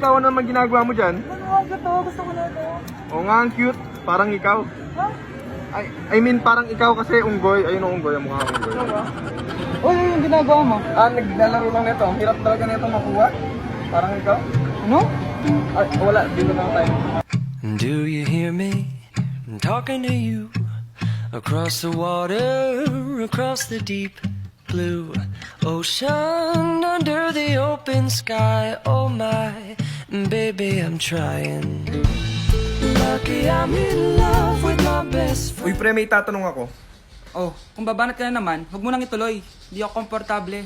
Ikaw ano naman ginagawa mo dyan? Ano nga to? Gusto ko na ito. Oo nga, ang cute. Parang ikaw. Ha? I mean, parang ikaw kasi unggoy. Ayun ang unggoy, ang mukha ng unggoy. Uy, yung ginagawa mo? Naglalaro lang nito. Hirap talaga nito makuha. Parang ikaw. Ano? Ay, wala. Dito lang tayo. Do you hear me? I'm talking to you across the water, across the deep blue ocean, under the open sky. Oh my, baby, I'm trying. Lucky I'm in love with my best friend. Uy, pre, may tatanong ako. Oh, kung babanat ka na naman, huwag mo nang ituloy. Hindi ako komportable.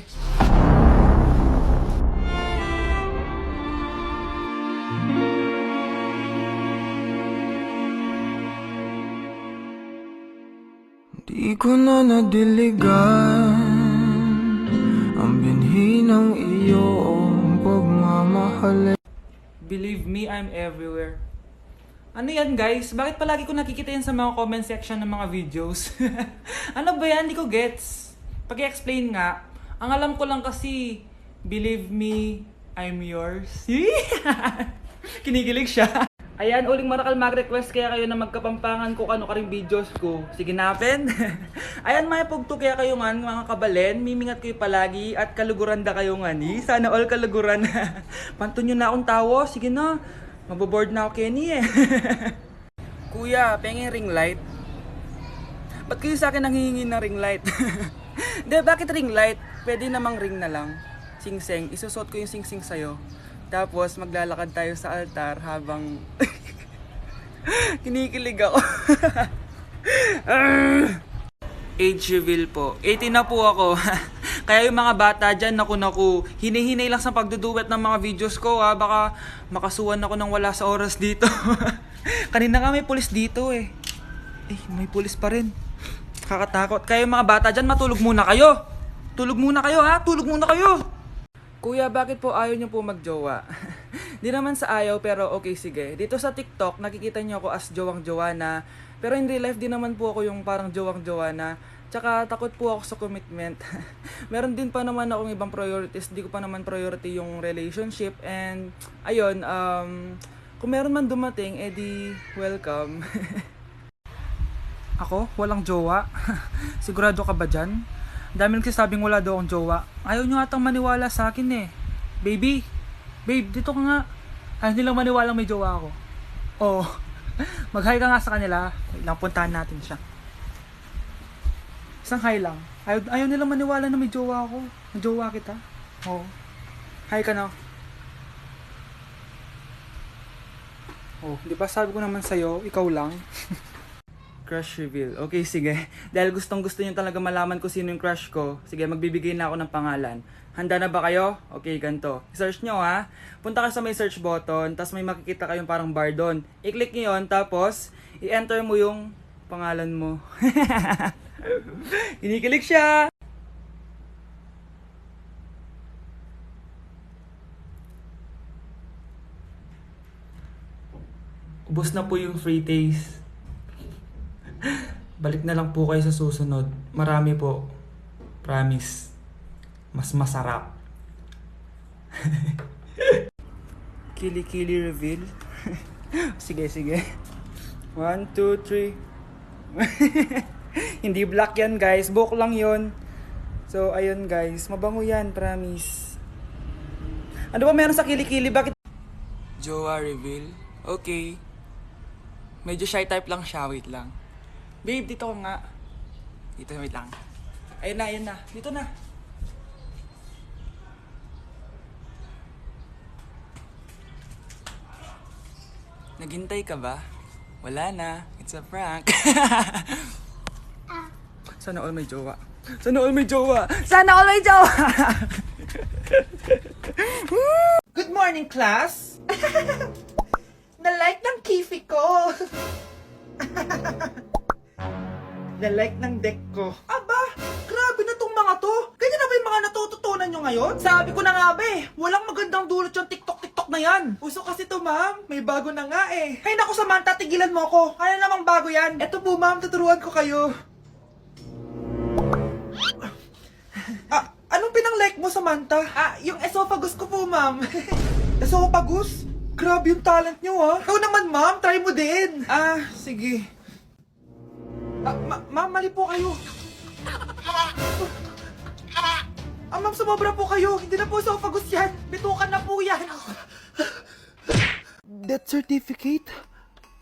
Di ko na nadiligan ang binhi ng iyong pagmamahal. Believe me, I'm everywhere. Ano yan guys? Bakit palagi ko nakikita yan sa mga comment section ng mga videos? Ano ba yan? Hindi ko gets. Pag-explain nga, ang alam ko lang kasi, believe me, I'm yours. Kinikilig siya. Ayan, uling marakal mag-request kaya kayo na magkapampangan ko ano ka rin videos ko. Sige napin. Ayan mga pugto kaya kayo nga mga kabalen, mimingat kayo palagi at kaluguran da kayo nga ni. Sana all kaluguran. Pantun nyo na akong tawo, sige na. Maboboard na ako Kenny eh. Kuya, pengin ring light. Ba't kayo sa akin nanghihingi ng ring light? Hindi, bakit ring light? Pwede namang ring na lang. Sing-sing, isusot ko yung sing-sing sa'yo. Tapos maglalakad tayo sa altar habang kinikilig ako. Age reveal po. 18 na po ako. Kaya yung mga bata dyan, naku, hinihinay lang sa pagduduwet ng mga videos ko ha. Baka makasuhan ako ng wala sa oras dito. Kanina nga may pulis dito eh. Eh, may pulis pa rin. Kakatakot. Kaya yung mga bata dyan, matulog muna kayo. Tulog muna kayo ha. Tulog muna kayo. Kuya, bakit po ayaw niyo po magjowa? Di naman sa ayaw, pero okay, sige. Dito sa TikTok, nakikita niyo ako as jowang-jowa na. Pero in real life, di naman po ako yung parang jowang-jowa na. Tsaka takot po ako sa commitment. Meron din pa naman akong ibang priorities. Di ko pa naman priority yung relationship. And, ayun, kung meron man dumating, edi welcome. Ako? Walang jowa? Sigurado ka ba dyan? Dami nagsasabing wala daw akong jowa. Ayaw nyo atang maniwala sa akin eh. Baby, babe, dito ka nga. Ayaw nilang maniwalang may jowa ako. Oh, mag-hi ka nga sa kanila. Wait lang, puntahan natin siya. Isang hi lang. Ayaw nilang maniwala na may jowa ako. May jowa kita. Oh, hi ka na. Oh, di ba sabi ko naman sa'yo, ikaw lang. Crush reveal. Okay, sige. Dahil gustong-gusto niyo talaga malaman ko sino yung crush ko, sige, magbibigay na ako ng pangalan. Handa na ba kayo? Okay, ganito. I-search nyo ha. Punta ka sa may search button, tapos may makikita kayong parang bar doon. I-click nyo yun, tapos i-enter mo yung pangalan mo. Kinikilig siya! Ubus na po yung free taste. Balik na lang po kayo sa susunod. Marami po. Promise. Mas masarap. Kili-kili reveal. Sige, sige. 1, 2, 3. Hindi black yan guys. Book lang yon. So, ayun guys. Mabango yan. Promise. Ano ba meron sa kili-kili? Bakit? Jowa reveal. Okay. Medyo shy type lang siya. Wait lang. Babe, dito ka nga. Dito, wait lang. Ayun na, ayun na. Dito na. Naghintay ka ba? Wala na. It's a prank. Sana all may jowa. Sana all may jowa. Sana all may jowa! Good morning, class! Na-like ng kifi ko! Na-like ng deck ko. Aba, grabe na tong mga to. Ganyan na ba yung mga natututunan nyo ngayon? Sabi ko na nga ba eh, walang magandang dulot yung TikTok na yan. Uso kasi to ma'am, may bago na nga eh. Hay naku Samantha, tigilan mo ako. Ano namang bago yan? Eto po ma'am, tuturuan ko kayo. Anong pinang-like mo Samantha? Yung esophagus ko po ma'am. Esophagus? Grabe yung talent nyo, ha? Ikaw naman, ma'am. Try mo din. Sige. Ma'am, mali po kayo. Ma'am, sumobra po kayo. Hindi na po esophagus yan. Bitukan na po yan. Death certificate?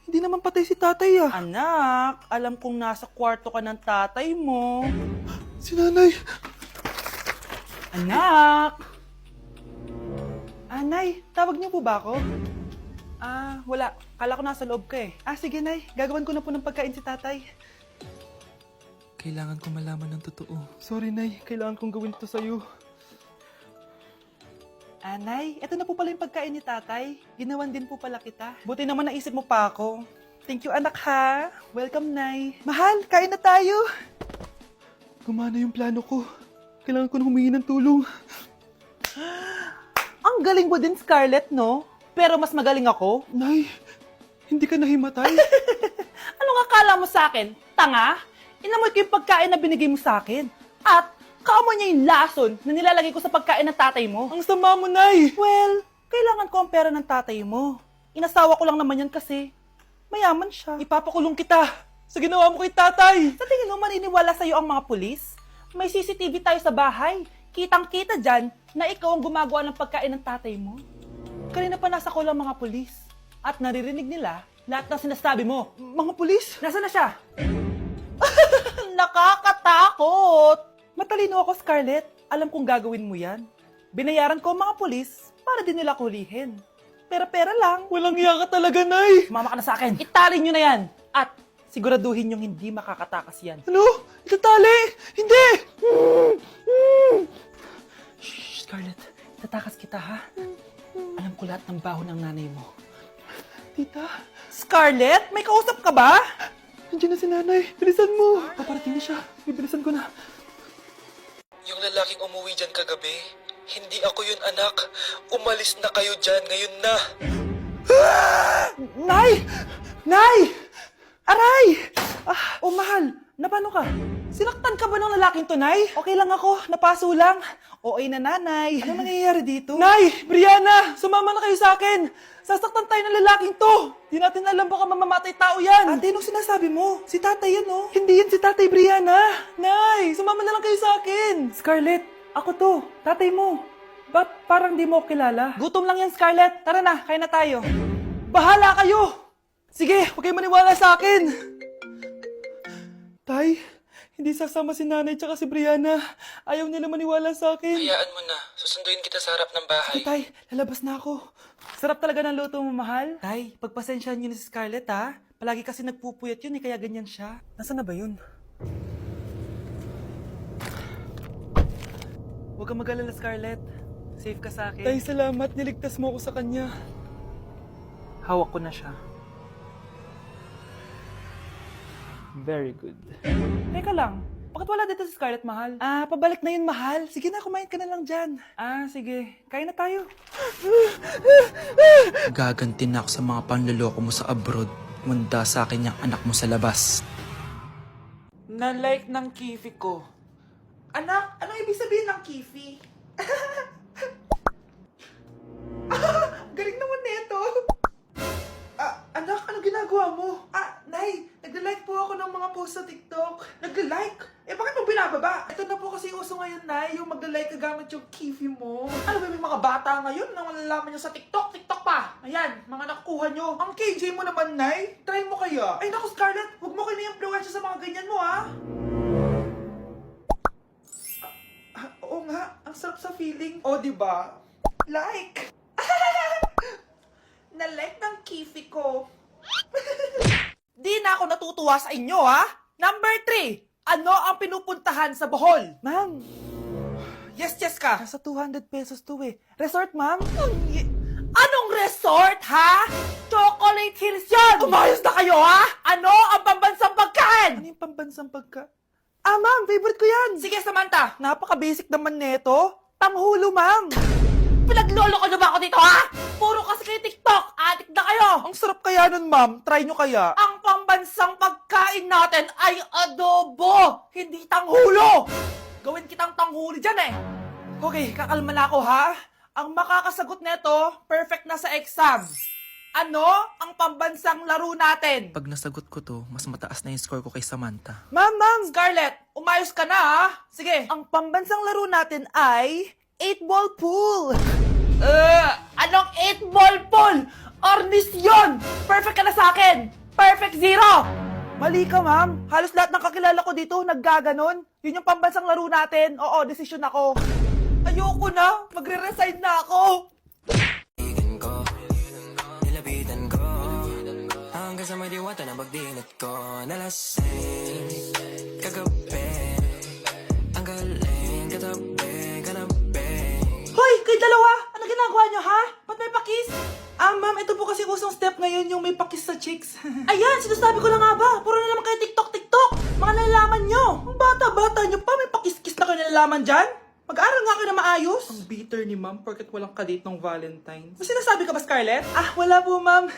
Hindi naman patay si tatay, ah. Anak, alam kong nasa kwarto ka ng tatay mo. Si nanay. Anak! Nay, tawag niyo po ba ako? Wala. Kala ko nasa loob ka eh. Sige, nay. Gagawan ko na po ng pagkain si tatay. Kailangan ko malaman ng totoo. Sorry, nay. Kailangan kong gawin ito sa'yo. Nay, ito na po pala yung pagkain ni tatay. Ginawan din po pala kita. Buti naman naisip mo pa ako. Thank you, anak, ha. Welcome, nay. Mahal, kain na tayo. Gumana yung plano ko. Kailangan ko na humingi ng tulong. Ang galing mo din, Scarlett, no? Pero mas magaling ako. Nay, hindi ka nahimatay. Anong akala mo sa akin? Tanga? Inamoy ko yung pagkain na binigay mo sa akin. At kaamoy niya yung lason na nilalagay ko sa pagkain ng tatay mo. Ang sama mo, nay. Well, kailangan ko ang pera ng tatay mo. Inasawa ko lang naman yan kasi mayaman siya. Ipapakulong kita sa ginawa mo kay tatay. Sa tingin mo maniniwala sa'yo ang mga pulis? May CCTV tayo sa bahay. Kitang-kita dyan na ikaw ang gumagawa ng pagkain ng tatay mo. Kanina pa nasa kulang mga pulis. At naririnig nila lahat ng sinasabi mo. Mga pulis? Nasaan na siya? Nakakatakot! Matalino ako, Scarlett. Alam kong gagawin mo yan. Binayaran ko ang mga pulis para din nila kulihin. Pera-pera lang. Walang iya ka talaga, nay. Sumama ka na sa akin. Itali nyo na yan. At siguraduhin yung hindi makakatakas yan. Ano? Itatali? Hindi! Shh, Scarlett. Itatakas kita, ha? Alam ko lahat ng baho ng nanay mo. Tita, Scarlett, may kausap ka ba? nandiyan na si nanay. Bilisan mo. Paparating na siya. Bibilisan ko na. Yung lalaking umuwi dyan kagabi, hindi ako yun, anak. Umalis na kayo dyan ngayon na. Nay! Nay! Aray! Mahal. Napano ka? Sinaktan ka ba ng lalaking to, Nay? Okay lang ako. Napaso lang. Okay na, nanay. Ano nangyayari dito? Nay! Brianna! Sumama na kayo sa akin! Sasaktan tayo ng lalaking to! Di natin alam baka mamamatay tao yan! Ate, anong sinasabi mo? Si tatay yan, oh. Hindi yan si Tatay Brianna! Nay! Sumama na lang kayo sa akin! Scarlett, ako to. Tatay mo. Ba't parang di mo ako kilala? Gutom lang yan, Scarlett. Tara na, kain na tayo. Bahala kayo! Sige, huwag kayo maniwala sa akin! Tay, hindi sasama si nanay tsaka si Brianna. Ayaw nila maniwala sa akin. Hayaan mo na. Susunduin kita sa harap ng bahay. Tay, lalabas na ako. Sarap talaga ng luto mo, mahal. Tay, pagpasensyahan niyo ni si Scarlett, ha? Palagi kasi nagpupuyat yun, kaya ganyan siya. Nasaan na ba yun? Huwag kang mag-alala, Scarlett. Safe ka sa akin. Tay, salamat. Niligtas mo ako sa kanya. Hawak ko na siya. Very good. Teka lang, bakit wala dito si Scarlett, mahal? Pabalik na yun, mahal. Sige na, kumain ka na lang dyan. Sige. Kain na tayo. Gaganti na ako sa mga panloloko mo sa abroad. Munda sa akin yung anak mo sa labas. Na-like ng kifi ko. Anak, anong ibig sabihin ng kifi? Galing naman nito. Anak, ano ginagawa mo? Nay, nagla-like po ako ng mga post sa TikTok. Nagla-like? Bakit mo binababa? Ito na po kasi uso ngayon, Nay, yung magla-like ka gamit yung kifi mo. Ano ba yung mga bata ngayon na malalaman nyo sa TikTok? TikTok pa! Ayan, mga nakukuha nyo. Ang KJ mo naman, Nay. Try mo kaya. Ay, naku, Scarlett, huwag mo kayo na-influensya sa mga ganyan mo, ha? Oo nga, ang sarap sa feeling. O, diba? Like! Na-like ng kifi ko. Di na ako natutuwa sa inyo, ha? Number 3, ano ang pinupuntahan sa Bohol? Ma'am, Yes ka. nasa 200 pesos to eh. Resort, ma'am? Anong resort, ha? Chocolate Hills yan! Umayos na kayo, ha? Ano ang pambansang pagkain? Ano yung pambansang pagka... ma'am, favorite ko yan. Sige, Samantha. Napaka-basic naman neto. Tanghulo, ma'am. Pinaglolo ko na ba ako dito, ha? Puro kasi kayo TikTok. Adik na kayo. Ang sarap kaya nun, ma'am. Try nyo kaya. Ang pambansang pagkain natin ay adobo, hindi tanghulo. Gawin kitang tanghuli dyan, eh. Okay, kakalma na ako, ha? Ang makakasagot neto, perfect na sa exam. Ano ang pambansang laro natin? Pag nasagot ko to, mas mataas na yung score ko kay Samantha. Ma'am! Scarlett, umayos ka na ha? Sige. Ang pambansang laro natin ay 8-ball pool. Anong 8-ball pool? Ornis yun! Perfect ka na sa akin! Perfect 0! Mali ka, ma'am. Halos lahat ng kakilala ko dito naggaganon. Yun yung pambansang laro natin. Oo, desisyon ako. Ayoko na. Magre-resign na ako. Kaibigan ko, nilapitan ko, hanggang sa may diwata na pagdinat ko. Nalasing, kagabi, ang galing, katabi. Hoy, kayo dalawa! Ano ginagawa nyo, ha? Ba't may pakis? Ma'am, ito po kasi usong step ngayon yung may pakis sa chicks. Ayan, sinasabi ko na nga ba? Puro na naman kayo TikTok! Mga nalalaman nyo! Ang bata-bata nyo pa, may pakis-kis na kayo nalalaman dyan? Mag-aral nga kayo na maayos. Ang bitter ni ma'am porket walang kadate ng Valentine's. May sinasabi ka ba, Scarlett? Wala po, ma'am.